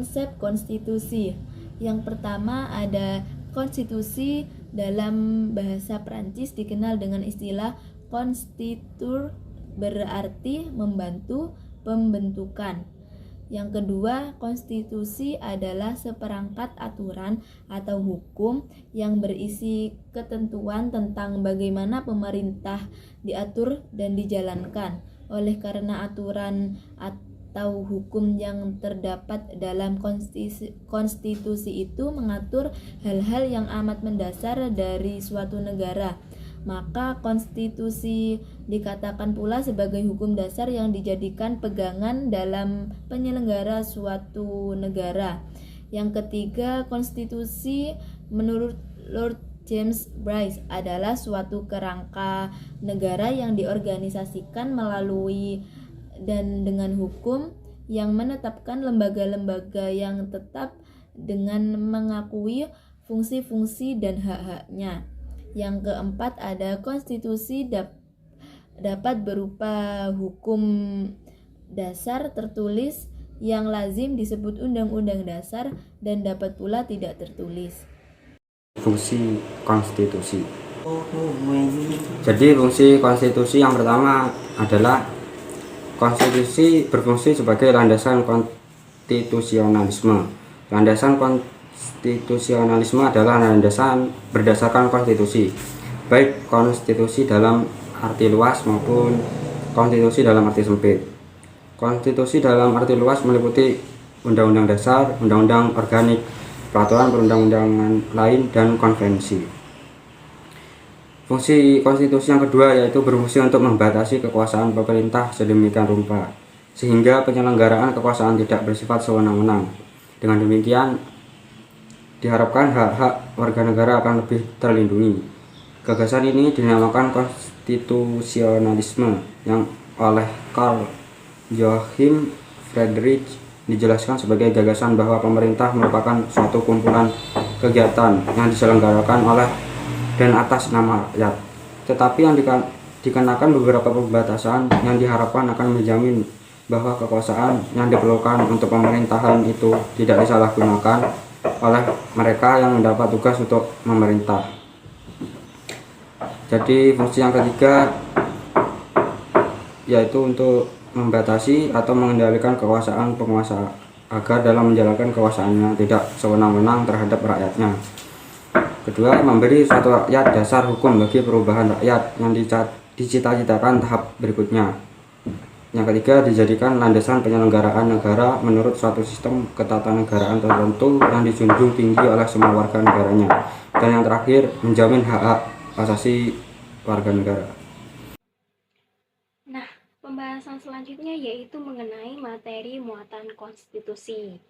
konsep konstitusi. Yang pertama ada konstitusi, dalam bahasa Prancis dikenal dengan istilah constituer, berarti membantu pembentukan. Yang kedua, konstitusi adalah seperangkat aturan atau hukum yang berisi ketentuan tentang bagaimana pemerintah diatur dan dijalankan. Oleh karena aturan atau hukum yang terdapat dalam konstitusi itu mengatur hal-hal yang amat mendasar dari suatu negara, maka konstitusi dikatakan pula sebagai hukum dasar yang dijadikan pegangan dalam penyelenggara suatu negara. Yang ketiga, konstitusi menurut Lord James Bryce adalah suatu kerangka negara yang diorganisasikan melalui dan dengan hukum yang menetapkan lembaga-lembaga yang tetap dengan mengakui fungsi-fungsi dan hak-haknya. Yang keempat ada konstitusi dapat berupa hukum dasar tertulis yang lazim disebut undang-undang dasar dan dapat pula tidak tertulis. Fungsi konstitusi. Jadi fungsi konstitusi yang pertama adalah konstitusi berfungsi sebagai landasan konstitusionalisme. Landasan konstitusionalisme adalah landasan berdasarkan konstitusi, baik konstitusi dalam arti luas maupun konstitusi dalam arti sempit. Konstitusi dalam arti luas meliputi undang-undang dasar, undang-undang organik, peraturan perundang-undangan lain, dan konvensi. Fungsi konstitusi yang kedua yaitu berfungsi untuk membatasi kekuasaan pemerintah sedemikian rupa sehingga penyelenggaraan kekuasaan tidak bersifat sewenang-wenang. Dengan demikian diharapkan hak-hak warga negara akan lebih terlindungi. Gagasan ini dinamakan konstitusionalisme yang oleh Karl Joachim Friedrich dijelaskan sebagai gagasan bahwa pemerintah merupakan suatu kumpulan kegiatan yang diselenggarakan oleh dan atas nama rakyat, tetapi yang dikenakan beberapa pembatasan yang diharapkan akan menjamin bahwa kekuasaan yang diperlukan untuk pemerintahan itu tidak disalahgunakan oleh mereka yang mendapat tugas untuk memerintah. Jadi fungsi yang ketiga yaitu untuk membatasi atau mengendalikan kekuasaan penguasa agar dalam menjalankan kekuasaannya tidak sewenang-wenang terhadap rakyatnya. Kedua, memberi suatu rakyat dasar hukum bagi perubahan rakyat yang dicita-citakan tahap berikutnya. Yang ketiga, dijadikan landasan penyelenggaraan negara menurut suatu sistem ketatanegaraan tertentu yang dijunjung tinggi oleh semua warga negaranya. Dan yang terakhir, menjamin hak-hak asasi warga negara. Nah, pembahasan selanjutnya yaitu mengenai materi muatan konstitusi.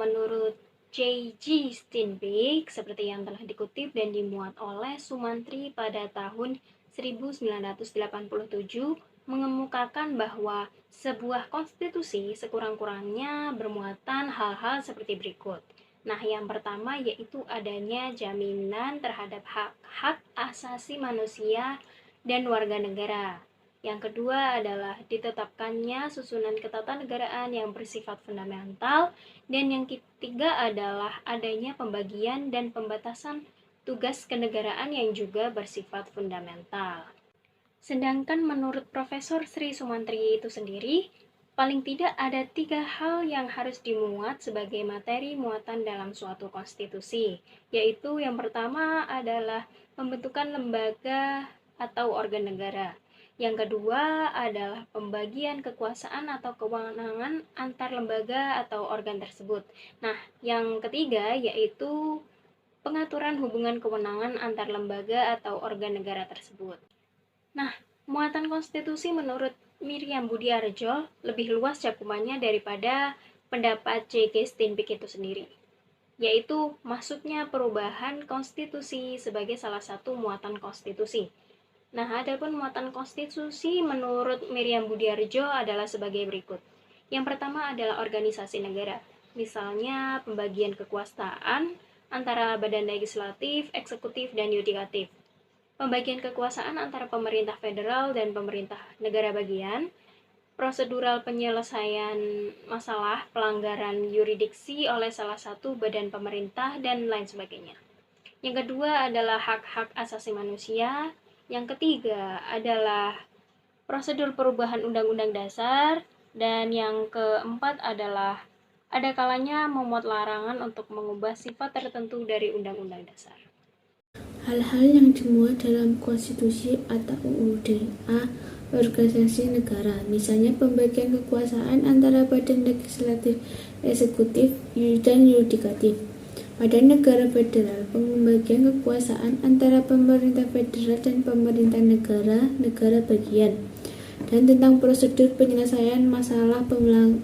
Menurut J.G. Steinbeck, seperti yang telah dikutip dan dimuat oleh Sumantri pada tahun 1987, mengemukakan bahwa sebuah konstitusi sekurang-kurangnya bermuatan hal-hal seperti berikut. Nah, yang pertama yaitu adanya jaminan terhadap hak-hak asasi manusia dan warga negara. Yang kedua adalah ditetapkannya susunan ketatanegaraan yang bersifat fundamental. Dan yang ketiga adalah adanya pembagian dan pembatasan tugas kenegaraan yang juga bersifat fundamental. Sedangkan menurut Profesor Sri Sumantri itu sendiri, paling tidak ada 3 hal yang harus dimuat sebagai materi muatan dalam suatu konstitusi, yaitu yang pertama adalah pembentukan lembaga atau organ negara. Yang kedua adalah pembagian kekuasaan atau kewenangan antar lembaga atau organ tersebut. Nah, yang ketiga yaitu pengaturan hubungan kewenangan antar lembaga atau organ negara tersebut. Nah, muatan konstitusi menurut Miriam Budiarjo lebih luas cakupannya daripada pendapat J.G. Steinbeck itu sendiri, yaitu maksudnya perubahan konstitusi sebagai salah satu muatan konstitusi. Nah, adapun muatan konstitusi menurut Miriam Budiarjo adalah sebagai berikut. Yang pertama adalah organisasi negara, misalnya pembagian kekuasaan antara badan legislatif, eksekutif, dan yudikatif. Pembagian kekuasaan antara pemerintah federal dan pemerintah negara bagian, prosedural penyelesaian masalah pelanggaran yurisdiksi oleh salah satu badan pemerintah, dan lain sebagainya. Yang kedua adalah hak-hak asasi manusia. Yang ketiga adalah prosedur perubahan undang-undang dasar. Dan yang keempat adalah ada kalanya memuat larangan untuk mengubah sifat tertentu dari undang-undang dasar. Hal-hal yang dimuat dalam konstitusi atau UUD. A. Organisasi negara, misalnya pembagian kekuasaan antara badan legislatif, eksekutif, dan yudikatif. Pada negara federal, pembagian kekuasaan antara pemerintah federal dan pemerintah negara bagian, dan tentang prosedur penyelesaian masalah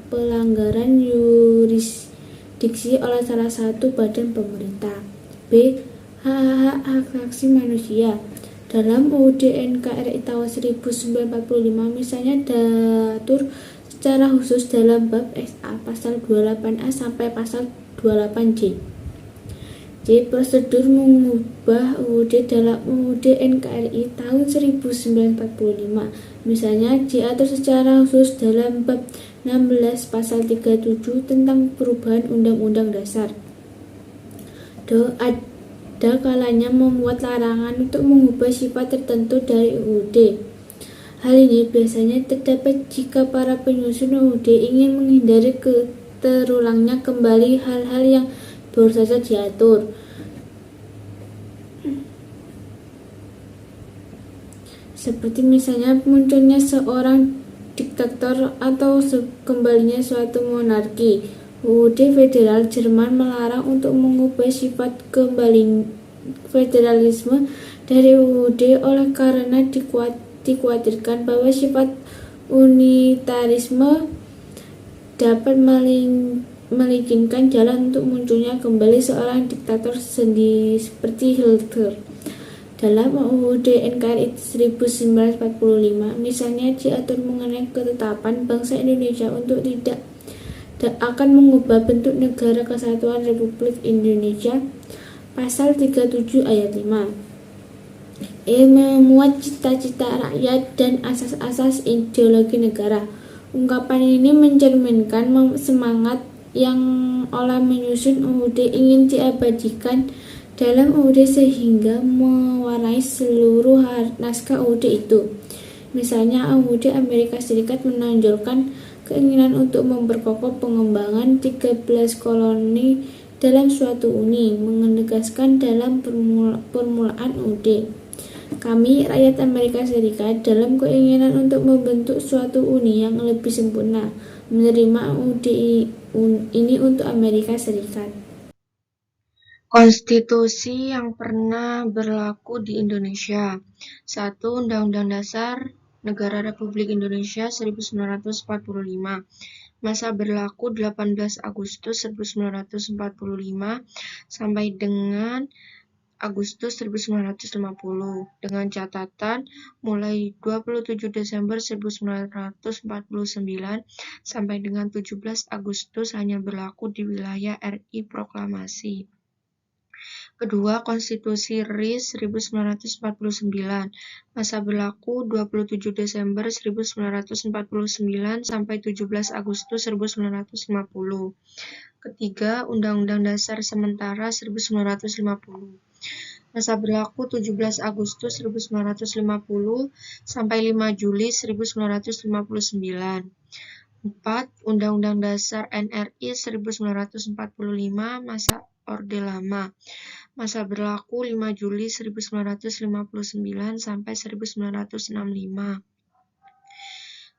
pelanggaran yurisdiksi oleh salah satu badan pemerintah. B. Hak asasi manusia. Dalam UUD NKRI tahun 1945 misalnya diatur secara khusus dalam bab SA pasal 28A sampai pasal 28J. J. Prosedur mengubah UUD dalam UUD NKRI tahun 1945 misalnya diatur secara khusus dalam bab 16 pasal 37 tentang perubahan undang-undang dasar. Ada kalanya memuat larangan untuk mengubah sifat tertentu dari UUD. Hal ini biasanya terdapat jika para penyusun UUD ingin menghindari terulangnya kembali hal-hal yang baru saja diatur. Seperti misalnya munculnya seorang diktator atau kembalinya suatu monarki. UUD Federal Jerman melarang untuk mengubah sifat kembali federalisme dari UUD oleh karena dikhawatirkan bahwa sifat unitarisme dapat meliginkan jalan untuk munculnya kembali seorang diktator seperti Hitler. Dalam UUD NKRI 1945 misalnya diatur mengenai ketetapan bangsa Indonesia untuk tidak akan mengubah bentuk negara kesatuan Republik Indonesia. Pasal 37 ayat 5. Memuat cita-cita rakyat dan asas-asas ideologi negara. Ungkapan ini mencerminkan semangat yang oleh menyusun UUD ingin diabadikan dalam UUD sehingga mewarnai seluruh naskah UUD itu. Misalnya UUD Amerika Serikat menonjolkan keinginan untuk memperkokoh pengembangan 13 koloni dalam suatu uni, menegaskan dalam permulaan UUD. Kami, rakyat Amerika Serikat, dalam keinginan untuk membentuk suatu uni yang lebih sempurna, menerima UUD ini untuk Amerika Serikat. Konstitusi yang pernah berlaku di Indonesia. 1. Undang-Undang Dasar Negara Republik Indonesia 1945. Masa berlaku 18 Agustus 1945 sampai dengan Agustus 1950, dengan catatan mulai 27 Desember 1949 sampai dengan 17 Agustus hanya berlaku di wilayah RI Proklamasi. Kedua, Konstitusi RI 1949, masa berlaku 27 Desember 1949 sampai 17 Agustus 1950. Ketiga, Undang-Undang Dasar Sementara 1950, masa berlaku 17 Agustus 1950 sampai 5 Juli 1959. 4. Undang-Undang Dasar NRI 1945, masa Orde Lama, masa berlaku 5 Juli 1959 sampai 1965.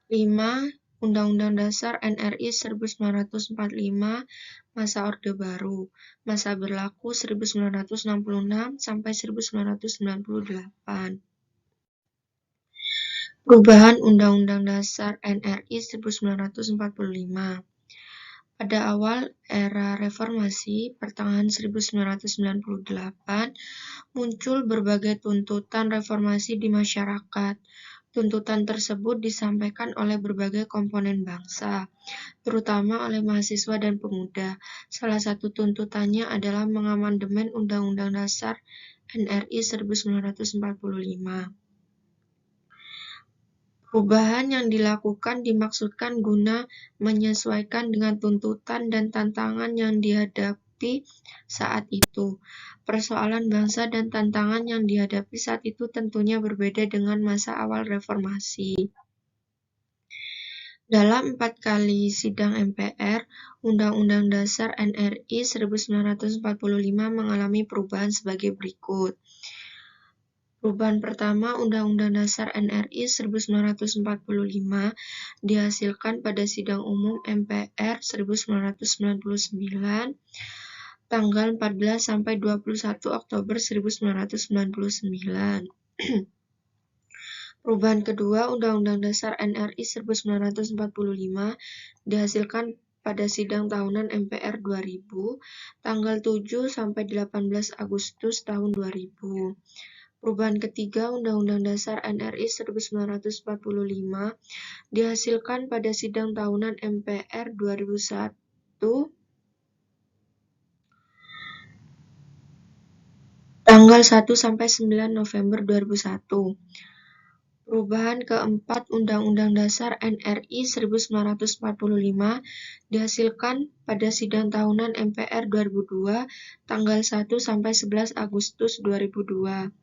5. Undang-Undang Dasar NRI 1945, masa Orde Baru, masa berlaku 1966 sampai 1998. Perubahan Undang-Undang Dasar NRI 1945. Pada awal era reformasi, pertengahan 1998, muncul berbagai tuntutan reformasi di masyarakat. Tuntutan tersebut disampaikan oleh berbagai komponen bangsa, terutama oleh mahasiswa dan pemuda. Salah satu tuntutannya adalah mengamandemen Undang-Undang Dasar NRI 1945. Perubahan yang dilakukan dimaksudkan guna menyesuaikan dengan tuntutan dan tantangan yang dihadapi saat itu. Persoalan bangsa dan tantangan yang dihadapi saat itu tentunya berbeda dengan masa awal reformasi. Dalam 4 kali sidang MPR, Undang-Undang Dasar NRI 1945 mengalami perubahan sebagai berikut. Perubahan pertama, Undang-Undang Dasar NRI 1945 dihasilkan pada Sidang Umum MPR 1999 tanggal 14 sampai 21 Oktober 1999. Perubahan kedua, Undang-Undang Dasar NRI 1945 dihasilkan pada Sidang Tahunan MPR 2000 tanggal 7 sampai 18 Agustus tahun 2000. Perubahan ketiga, Undang-Undang Dasar NRI 1945 dihasilkan pada Sidang Tahunan MPR 2001 tanggal 1 sampai 9 November 2001. Perubahan keempat, Undang-Undang Dasar NRI 1945 dihasilkan pada Sidang Tahunan MPR 2002 tanggal 1 sampai 11 Agustus 2002.